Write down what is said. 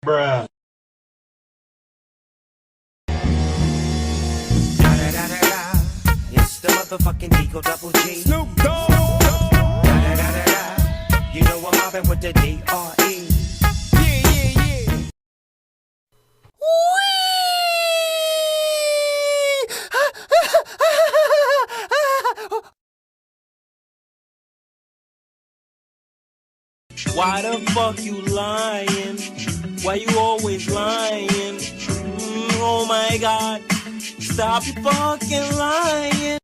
Bruh. It's the motherfucking Eagle Double G. Snoop Dogg. You know I'm mobbing with the D.R.E. Yeah. Why the fuck you lying? Why you always lying? Oh my god, stop you fucking lying.